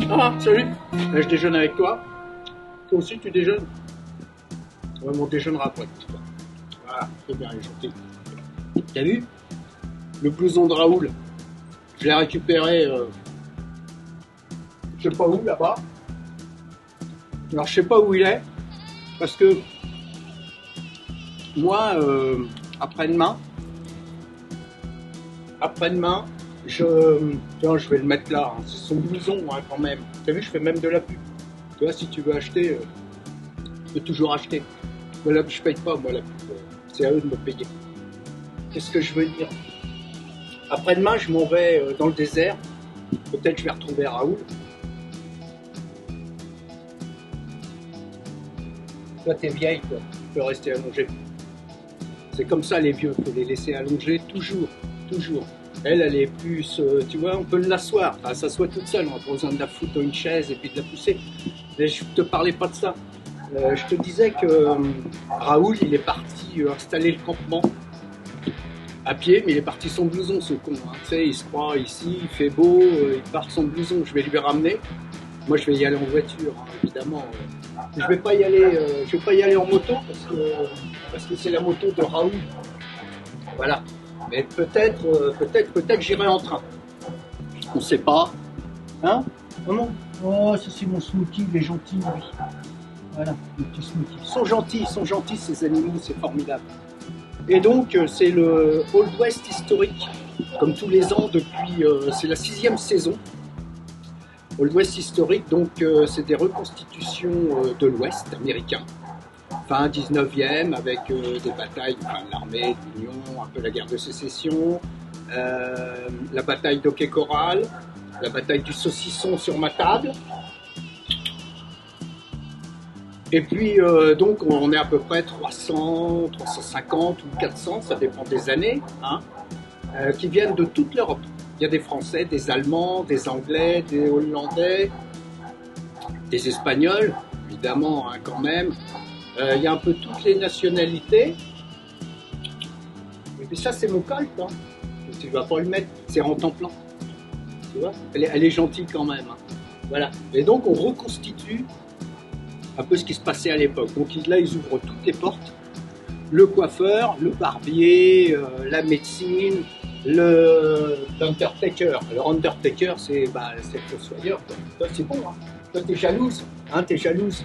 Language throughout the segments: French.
Ah, salut. Là, je déjeune avec toi. Toi aussi, tu déjeunes? Ouais, on déjeunera après. Voilà, c'est bien, il est gentil. T'as vu? Le blouson de Raoul. Je l'ai récupéré, je sais pas où, là-bas. Alors, je sais pas où il est, parce que moi, après-demain, tiens, je vais le mettre là. Hein. C'est son blouson, hein, quand même. T'as vu, je fais même de la pub. Tu vois, si tu veux acheter, tu peux toujours acheter. Mais là, je paye pas, moi, la pub. C'est à eux de me payer. Qu'est-ce que je veux dire? Après-demain, je m'en vais dans le désert. Peut-être je vais retrouver Raoul. Toi, t'es vieille, toi. Tu peux rester allongée. C'est comme ça, les vieux. Il faut les laisser allonger toujours. Toujours. Elle est plus... tu vois, on peut l'asseoir. Enfin, s'assoit toute seule. On n'a pas besoin de la foutre dans une chaise et puis de la pousser. Mais je te parlais pas de ça. Je te disais que Raoul, il est parti installer le campement à pied, mais il est parti sans blouson, ce con. Hein. Tu sais, il se croit ici, il fait beau, il part sans blouson. Je vais lui ramener. Moi, je vais y aller en voiture, hein, évidemment. Je vais pas y aller en moto parce que c'est la moto de Raoul. Voilà. Mais peut-être j'irai en train. On sait pas. Hein? Maman? Oh, ça c'est mon smoothie, il est gentil, lui. Voilà, le petit smoothie. Ils sont gentils ces animaux, c'est formidable. Et donc, c'est le Old West historique, comme tous les ans depuis, c'est la 6e saison. Old West historique, donc c'est des reconstitutions de l'Ouest américain, fin 19e, avec des batailles, enfin, l'armée, l'Union, un peu la guerre de sécession, la bataille d'Hockey Corral, la bataille du saucisson sur ma table. Et puis, donc, on est à peu près 300, 350 ou 400, ça dépend des années, hein, qui viennent de toute l'Europe. Il y a des Français, des Allemands, des Anglais, des Hollandais, des Espagnols, évidemment, hein, quand même. Il y a un peu toutes les nationalités. Et puis ça, c'est mon colt, hein. Tu ne vas pas le mettre, c'est en temps plein. Tu vois, elle est gentille quand même. Hein. Voilà. Et donc, on reconstitue un peu ce qui se passait à l'époque. Donc là, ils ouvrent toutes les portes. Le coiffeur, le barbier, la médecine, l'Undertaker. Alors Undertaker, c'est le fossoyeur. Toi, c'est bon. Hein. Toi, t'es jalouse. Hein, t'es jalouse.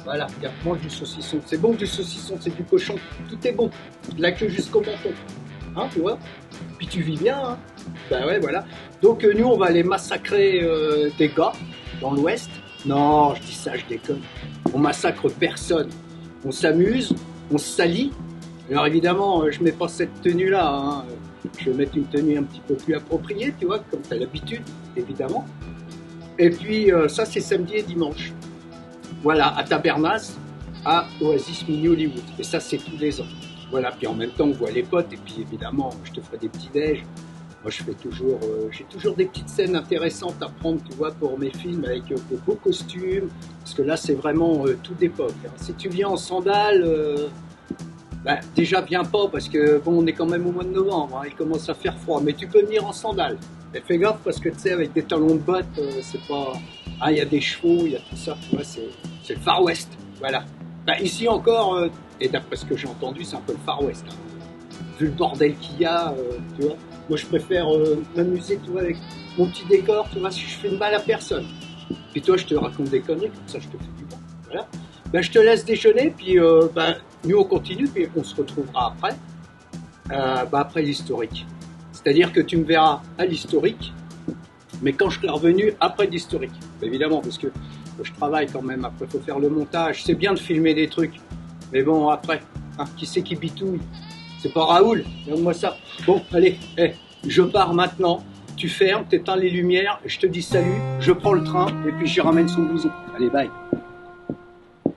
Voilà, mange du saucisson. C'est bon du saucisson, c'est du cochon. Tout est bon. De la queue jusqu'au menton. Hein, tu vois? Puis tu vis bien. Hein. Ben ouais, voilà. Donc nous, on va aller massacrer des gars dans l'Ouest. Non, je dis ça, je déconne. On massacre personne. On s'amuse, on se salit. Alors évidemment, je mets pas cette tenue-là. Hein. Je vais mettre une tenue un petit peu plus appropriée, tu vois, comme tu as l'habitude, évidemment. Et puis ça, c'est samedi et dimanche. Voilà, à Tabernas, à Oasis Mini Hollywood. Et ça, c'est tous les ans. Voilà, puis en même temps, on voit les potes. Et puis évidemment, je te ferai des petits déj. Moi, j'ai toujours des petites scènes intéressantes à prendre, tu vois, pour mes films avec de beaux costumes. Parce que là, c'est vraiment tout d'époque. Hein. Si tu viens en sandales, déjà, viens pas parce que, bon, on est quand même au mois de novembre. Hein, il commence à faire froid. Mais tu peux venir en sandales. Mais fais gaffe parce que, tu sais, avec des talons de bottes, c'est pas... Ah, il y a des chevaux, il y a tout ça, tu vois, c'est le Far West. Voilà. Ici encore, et d'après ce que j'ai entendu, c'est un peu le Far West. Hein. Vu le bordel qu'il y a, tu vois. Moi, je préfère m'amuser, tu vois, avec mon petit décor, tu vois, si je fais de mal à personne. Puis toi, je te raconte des conneries, comme ça, je te fais du bien. Voilà. Je te laisse déjeuner, puis nous, on continue, puis on se retrouvera après. Après l'historique. C'est-à-dire que tu me verras à l'historique, mais quand je serai revenu après l'historique. Évidemment, parce que je travaille quand même, après, il faut faire le montage. C'est bien de filmer des trucs, mais bon, après, hein, qui c'est qui bitouille? C'est pas Raoul, donne-moi ça. Bon, allez, je pars maintenant. Tu fermes, t'éteins les lumières, je te dis salut, je prends le train et puis je ramène son blouson. Allez, bye.